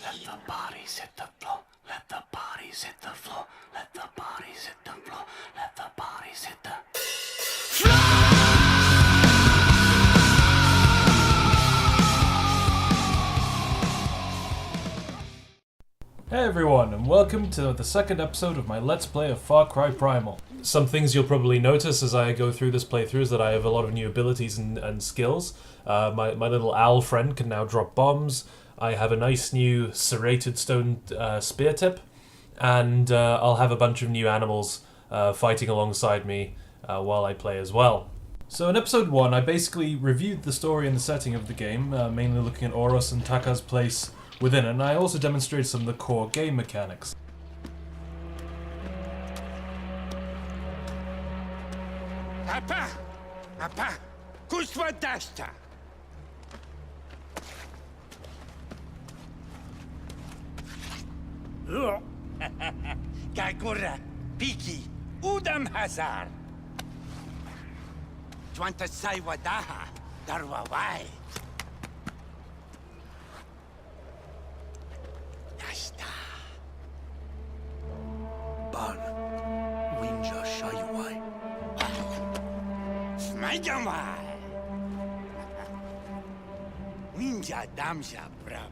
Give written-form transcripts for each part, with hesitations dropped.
Let the bodies hit the floor. Let the bodies hit the floor. Let the bodies hit the floor. Let the bodies hit the Hey everyone, and welcome to the second episode of my Let's Play of Far Cry Primal. Some things you'll probably notice as I go through this playthrough is that I have a lot of new abilities and skills. My little owl friend can now drop bombs. I have a nice new serrated stone spear tip, and I'll have a bunch of new animals fighting alongside me while I play as well. So in episode 1, I basically reviewed the story and the setting of the game, mainly looking at Oros and Taka's place within it, and I also demonstrated some of the core game mechanics. Apa, kustva dasta. Kagura, Piki, Udam Hazar. Twanta Saiwadaha, Darwawai. Dasta. Ban. Wenja Shaiwai. Smajamai. Wenja Damja Brava.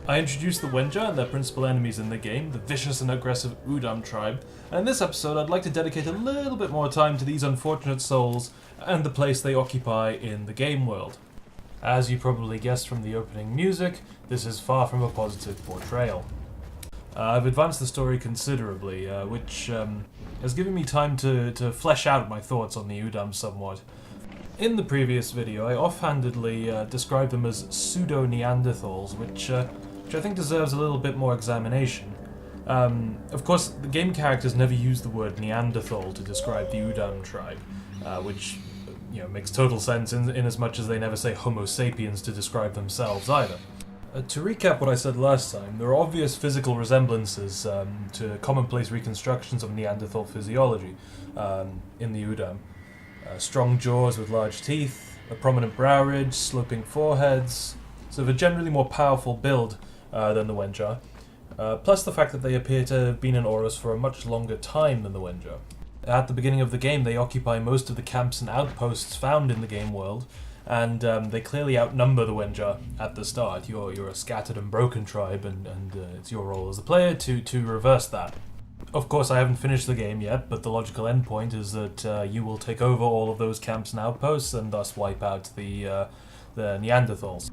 I introduced the Wenja and their principal enemies in the game, the vicious and aggressive Udam tribe, and in this episode I'd like to dedicate a little bit more time to these unfortunate souls and the place they occupy in the game world. As you probably guessed from the opening music, this is far from a positive portrayal. I've advanced the story considerably, which has given me time to flesh out my thoughts on the Udam somewhat. In the previous video, I offhandedly described them as pseudo-Neanderthals, which I think deserves a little bit more examination. Of course, the game characters never use the word Neanderthal to describe the Udam tribe, which makes total sense in as much as they never say Homo sapiens to describe themselves either. To recap what I said last time, there are obvious physical resemblances to commonplace reconstructions of Neanderthal physiology in the Udam. Strong jaws with large teeth, a prominent brow ridge, sloping foreheads, so of a generally more powerful build than the Wenja, plus the fact that they appear to have been in Oros for a much longer time than the Wenja. At the beginning of the game, they occupy most of the camps and outposts found in the game world, and they clearly outnumber the Wenja at the start. You're a scattered and broken tribe, and it's your role as a player to reverse that. Of course, I haven't finished the game yet, but the logical endpoint is that you will take over all of those camps and outposts, and thus wipe out the Neanderthals.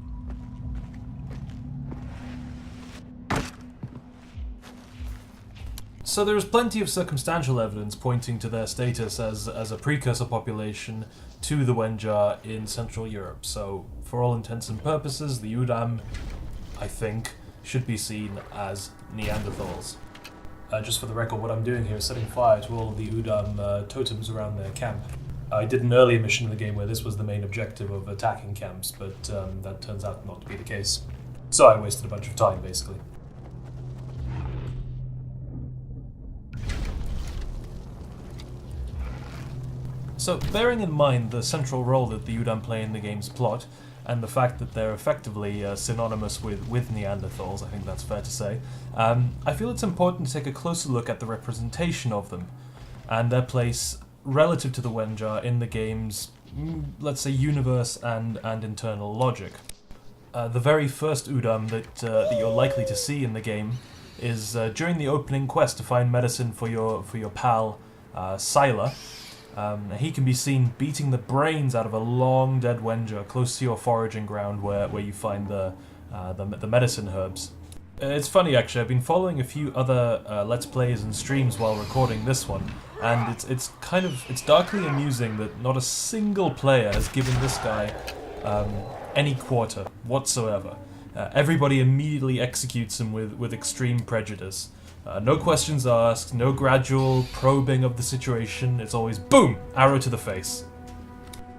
So there is plenty of circumstantial evidence pointing to their status as a precursor population to the Wenja in Central Europe. So, for all intents and purposes, the Udam, I think, should be seen as Neanderthals. Just for the record, what I'm doing here is setting fire to all of the Udam totems around their camp. I did an earlier mission in the game where this was the main objective of attacking camps, but that turns out not to be the case. So I wasted a bunch of time, basically. So, bearing in mind the central role that the Udam play in the game's plot, and the fact that they're effectively synonymous with Neanderthals, I think that's fair to say, I feel it's important to take a closer look at the representation of them, and their place relative to the Wenja in the game's, let's say, universe and internal logic. The very first Udam that you're likely to see in the game is during the opening quest to find medicine for your pal, Syla. He can be seen beating the brains out of a long dead Wenja close to your foraging ground where you find the medicine herbs. It's funny actually, I've been following a few other Let's Plays and streams while recording this one, and it's darkly amusing that not a single player has given this guy any quarter whatsoever. Everybody immediately executes him with extreme prejudice. No questions asked, no gradual probing of the situation, it's always boom! Arrow to the face.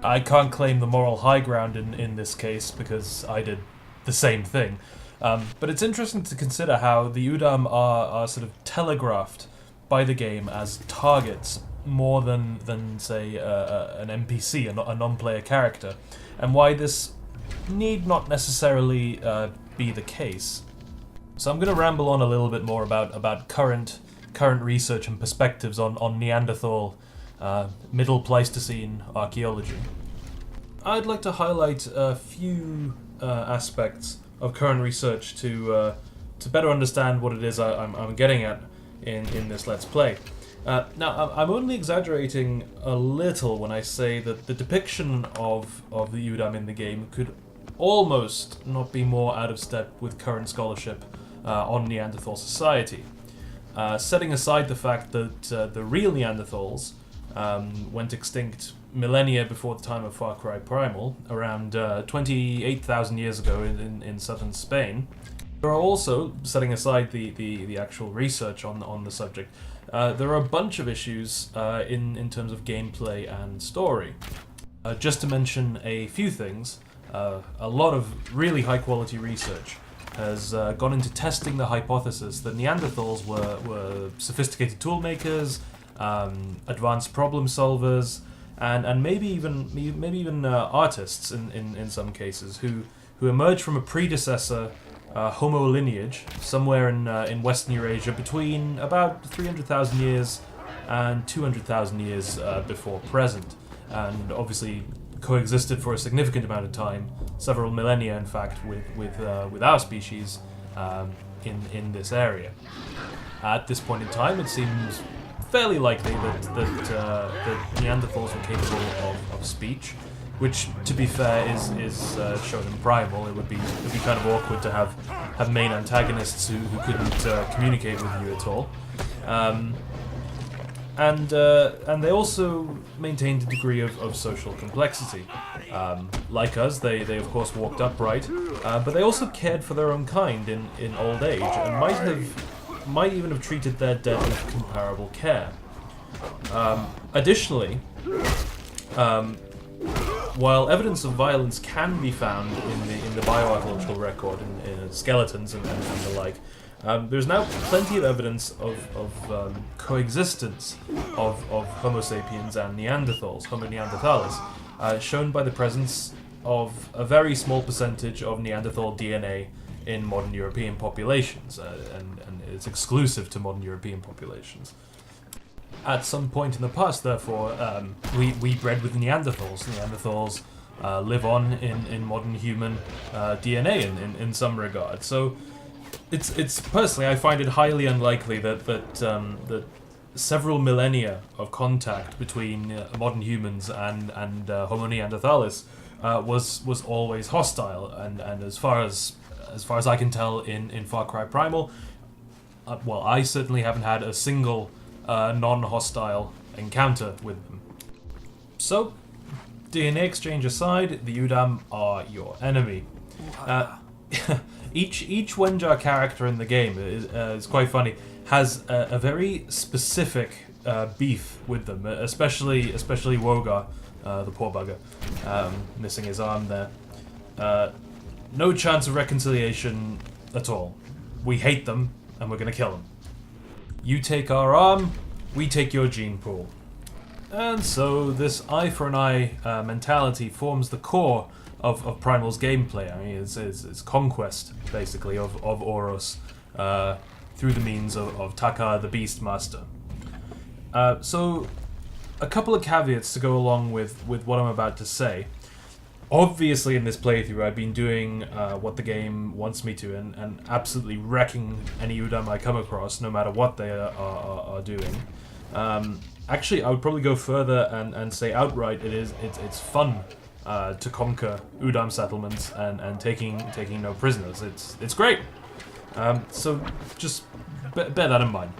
I can't claim the moral high ground in this case because I did the same thing. But it's interesting to consider how the Udam are sort of telegraphed by the game as targets more than say an NPC, a non-player character, and why this need not necessarily be the case. So I'm going to ramble on a little bit more about current research and perspectives on Neanderthal Middle Pleistocene archaeology. I'd like to highlight a few aspects of current research to better understand what it is I'm getting at in this Let's Play. Now, I'm only exaggerating a little when I say that the depiction of the Udam in the game could almost not be more out of step with current scholarship on Neanderthal society. Setting aside the fact that the real Neanderthals went extinct millennia before the time of Far Cry Primal, around 28,000 years ago in southern Spain. There are also, setting aside the actual research on the subject, there are a bunch of issues in terms of gameplay and story. Just to mention a few things, a lot of really high quality research has gone into testing the hypothesis that Neanderthals were sophisticated toolmakers, advanced problem solvers, and maybe even artists in some cases who emerged from a predecessor Homo lineage somewhere in Western Eurasia between about 300,000 years and 200,000 years before present, and obviously coexisted for a significant amount of time, several millennia in fact, with our species in this area. At this point in time, it seems fairly likely that Neanderthals were capable of speech, which, to be fair, is shown in Primal. It would be kind of awkward to have main antagonists who couldn't communicate with you at all. And they also maintained a degree of social complexity. Like us, they of course walked upright, but they also cared for their own kind in old age, and might even have treated their dead with comparable care. Additionally, while evidence of violence can be found in the bioarchaeological record, in skeletons and the like, there's now plenty of evidence of coexistence of Homo sapiens and Neanderthals, Homo neanderthalis, shown by the presence of a very small percentage of Neanderthal DNA in modern European populations, and it's exclusive to modern European populations. At some point in the past, therefore, we bred with Neanderthals. Neanderthals live on in modern human DNA in some regard. So, it's personally, I find it highly unlikely that several millennia of contact between modern humans and Homo neanderthalis was always hostile. And as far as I can tell, in Far Cry Primal, well, I certainly haven't had a single non-hostile encounter with them. So, DNA exchange aside, the Udam are your enemy. Each Wenja character in the game is quite funny. Has a very specific beef with them, especially Wogar, the poor bugger, missing his arm there. No chance of reconciliation at all. We hate them, and we're gonna kill them. You take our arm, we take your gene pool. And so this eye for an eye mentality forms the core of Primal's gameplay. I mean, it's conquest, basically, of Oros through the means of Taka the Beastmaster. So, a couple of caveats to go along with what I'm about to say. Obviously, in this playthrough, I've been doing what the game wants me to, and absolutely wrecking any Udam I come across, no matter what they are doing. Actually, I would probably go further and say outright it's fun to conquer Udam settlements and taking no prisoners. It's great. So just bear that in mind.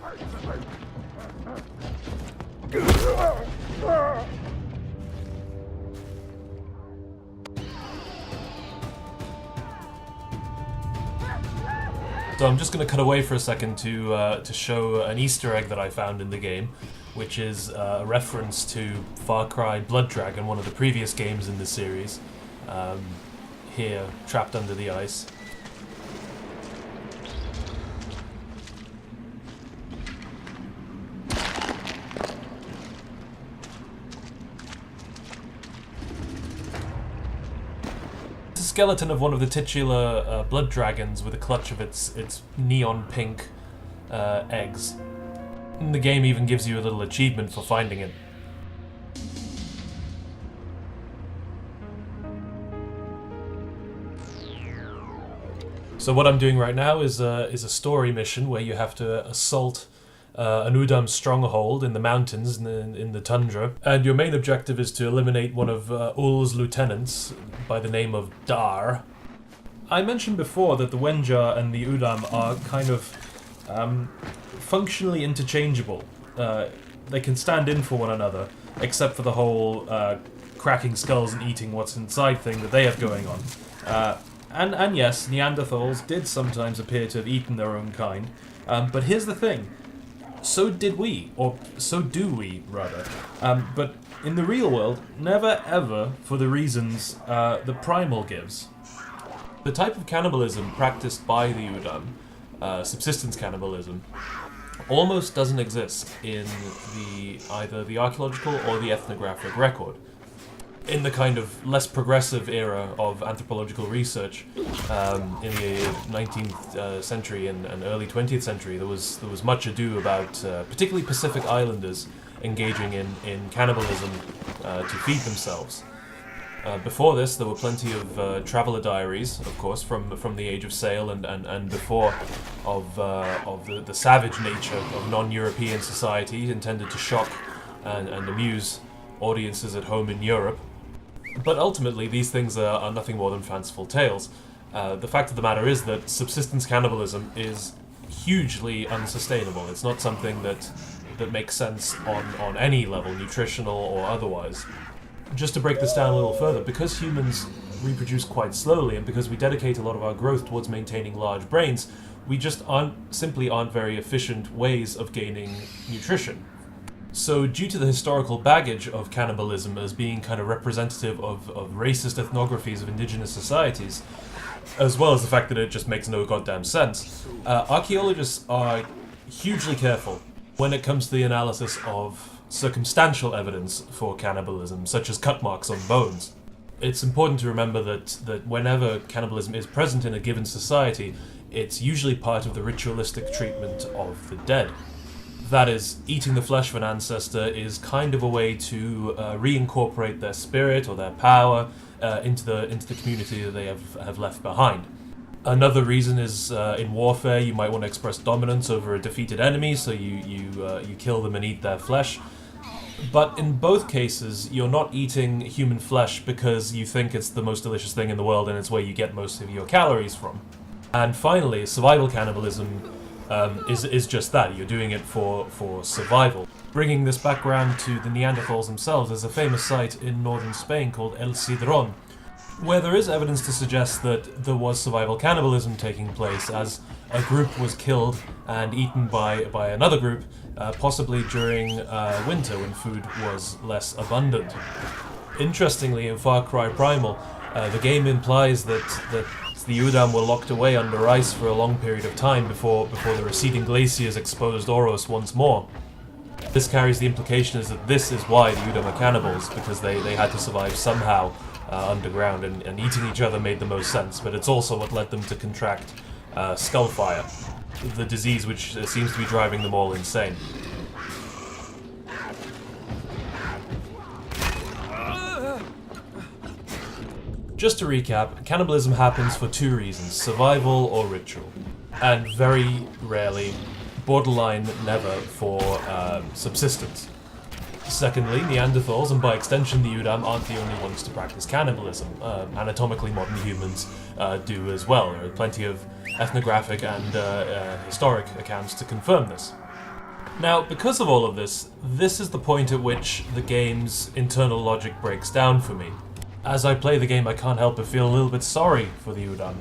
So I'm just going to cut away for a second to show an Easter egg that I found in the game, which is a reference to Far Cry Blood Dragon, one of the previous games in the series. Here, trapped under the ice. skeleton of one of the titular blood dragons with a clutch of its neon pink eggs. And the game even gives you a little achievement for finding it. So what I'm doing right now is a story mission where you have to assault an Udam stronghold in the mountains in the tundra, and your main objective is to eliminate one of Ul's lieutenants by the name of Dar. I mentioned before that the Wenja and the Udam are kind of functionally interchangeable. They can stand in for one another, except for the whole cracking skulls and eating what's inside thing that they have going on. And yes, Neanderthals did sometimes appear to have eaten their own kind, but here's the thing. So did we, or so do we, rather. But in the real world, never ever for the reasons that Primal gives. The type of cannibalism practiced by the Udam, subsistence cannibalism, almost doesn't exist in either the archaeological or the ethnographic record. In the kind of less progressive era of anthropological research in the 19th century and early 20th century, there was much ado about particularly Pacific Islanders engaging in cannibalism to feed themselves. Before this, there were plenty of traveller diaries, of course, from the Age of Sail and before, of the savage nature of non-European society intended to shock and amuse audiences at home in Europe. But ultimately, these things are nothing more than fanciful tales. The fact of the matter is that subsistence cannibalism is hugely unsustainable. It's not something that makes sense on any level, nutritional or otherwise. Just to break this down a little further, because humans reproduce quite slowly and because we dedicate a lot of our growth towards maintaining large brains, we just simply aren't very efficient ways of gaining nutrition. So due to the historical baggage of cannibalism as being kind of representative of racist ethnographies of indigenous societies, as well as the fact that it just makes no goddamn sense, archaeologists are hugely careful when it comes to the analysis of circumstantial evidence for cannibalism, such as cut marks on bones. It's important to remember that whenever cannibalism is present in a given society, it's usually part of the ritualistic treatment of the dead. That is, eating the flesh of an ancestor is kind of a way to reincorporate their spirit or their power into the community that they have left behind. Another reason is in warfare you might want to express dominance over a defeated enemy, so you kill them and eat their flesh. But in both cases, you're not eating human flesh because you think it's the most delicious thing in the world and it's where you get most of your calories from. And finally, survival cannibalism is just that. You're doing it for survival. Bringing this background to the Neanderthals themselves, there's a famous site in northern Spain called El Cidrón, where there is evidence to suggest that there was survival cannibalism taking place, as a group was killed and eaten by another group, possibly during winter when food was less abundant. Interestingly, in Far Cry Primal, the game implies that the Udam were locked away under ice for a long period of time before the receding glaciers exposed Oros once more. This carries the implication is that this is why the Udam are cannibals, because they had to survive somehow underground, and eating each other made the most sense, but it's also what led them to contract skullfire, the disease which seems to be driving them all insane. Just to recap, cannibalism happens for two reasons: survival or ritual, and very rarely, borderline never, for subsistence. Secondly, Neanderthals, and by extension the Udam, aren't the only ones to practice cannibalism. Anatomically modern humans do as well. There are plenty of ethnographic and historic accounts to confirm this. Now, because of all of this is the point at which the game's internal logic breaks down for me. As I play the game, I can't help but feel a little bit sorry for the Udam.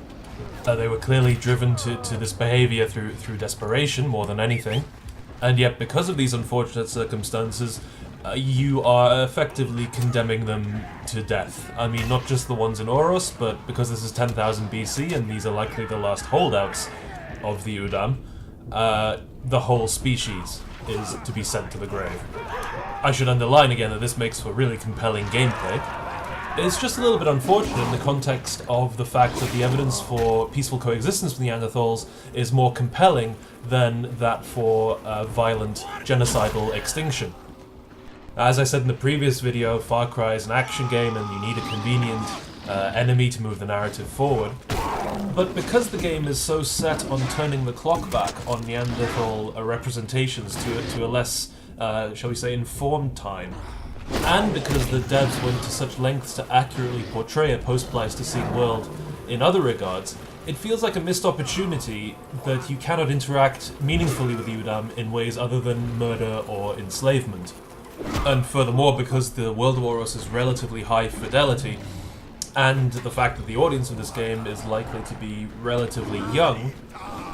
They were clearly driven to this behaviour through desperation more than anything, and yet because of these unfortunate circumstances, you are effectively condemning them to death. I mean, not just the ones in Oros, but because this is 10,000 BC and these are likely the last holdouts of the Udam, the whole species is to be sent to the grave. I should underline again that this makes for really compelling gameplay. It's just a little bit unfortunate in the context of the fact that the evidence for peaceful coexistence with Neanderthals is more compelling than that for violent genocidal extinction. As I said in the previous video, Far Cry is an action game and you need a convenient enemy to move the narrative forward. But because the game is so set on turning the clock back on Neanderthal representations to a less, shall we say, informed time, and because the devs went to such lengths to accurately portray a post-Pleistocene world in other regards, it feels like a missed opportunity that you cannot interact meaningfully with Udam in ways other than murder or enslavement. And furthermore, because the world of Oros is relatively high fidelity, and the fact that the audience of this game is likely to be relatively young,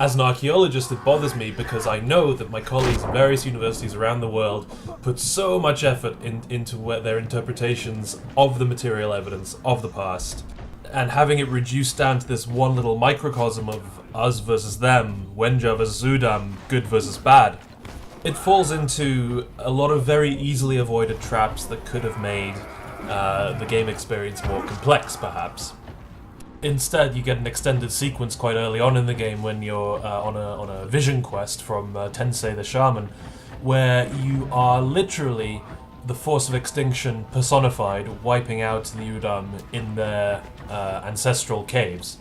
as an archaeologist it bothers me because I know that my colleagues at various universities around the world put so much effort into their interpretations of the material evidence of the past, and having it reduced down to this one little microcosm of us versus them, Wenja versus Udam, good versus bad, it falls into a lot of very easily avoided traps that could have made the game experience more complex, perhaps. Instead, you get an extended sequence quite early on in the game when you're on a vision quest from Tensei the Shaman, where you are literally the force of extinction personified, wiping out the Udam in their ancestral caves.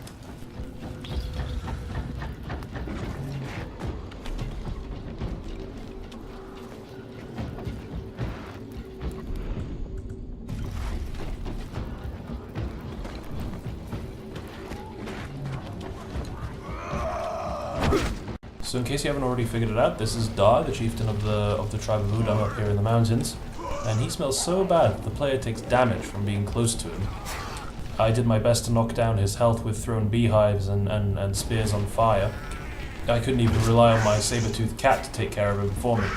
So in case you haven't already figured it out, this is Dar, the chieftain of the tribe of Udam up here in the mountains, and he smells so bad that the player takes damage from being close to him. I did my best to knock down his health with thrown beehives and spears on fire. I couldn't even rely on my saber-toothed cat to take care of him for me.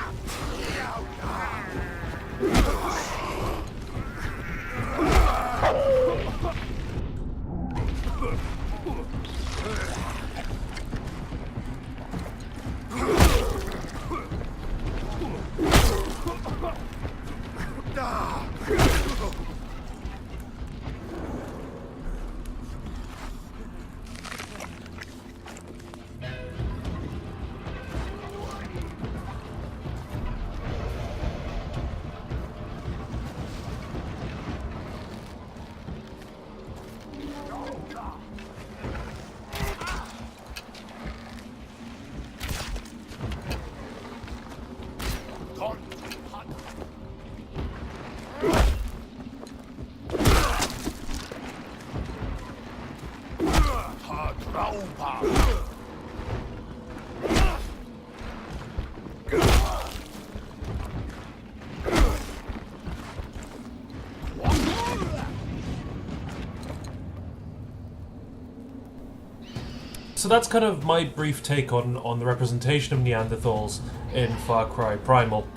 So that's kind of my brief take on the representation of Neanderthals in Far Cry Primal.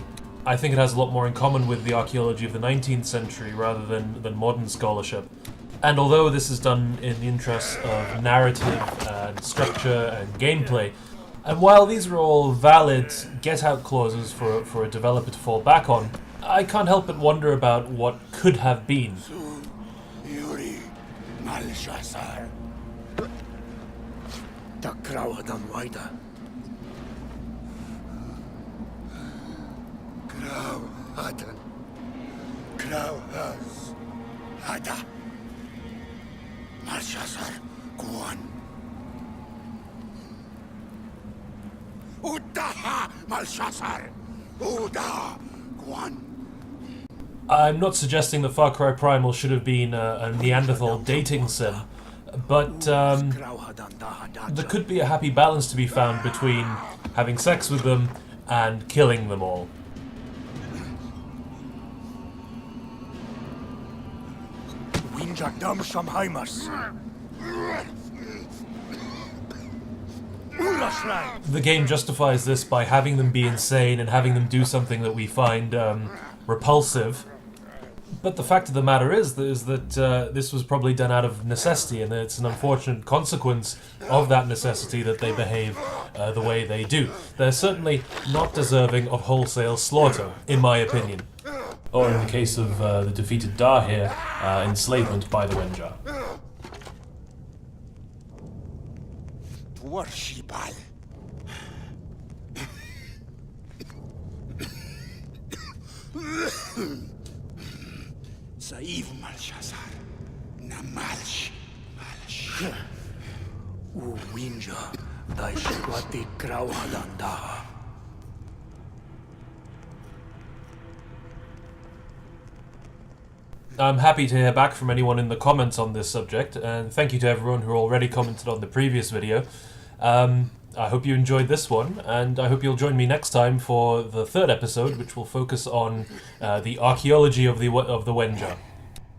I think it has a lot more in common with the archaeology of the 19th century rather than modern scholarship. And although this is done in the interests of narrative and structure and gameplay, and while these are all valid get-out clauses for a developer to fall back on, I can't help but wonder about what could have been. Yuri Malshazar. Da Krauhadan Waida. Krauhadan. Krauhas. Hada. Malshazar. Guan. Udaha Malshazar. Uda. Guan. I'm not suggesting that Far Cry Primal should have been a Neanderthal dating sim, but there could be a happy balance to be found between having sex with them and killing them all. Wenja Damshamheimers. The game justifies this by having them be insane and having them do something that we find repulsive. But the fact of the matter is that this was probably done out of necessity, and it's an unfortunate consequence of that necessity that they behave the way they do. They're certainly not deserving of wholesale slaughter, in my opinion. Or in the case of the defeated Da here, enslavement by the Wenja. Tuarshibal. Saiv Malshazar. Namalsh. Malsh. Wenja, dai shikwati krawalanda. I'm happy to hear back from anyone in the comments on this subject, and thank you to everyone who already commented on the previous video. I hope you enjoyed this one, and I hope you'll join me next time for the third episode, which will focus on the archaeology of the Wenja.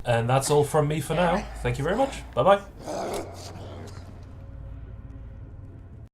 And that's all from me for now. Thank you very much. Bye-bye.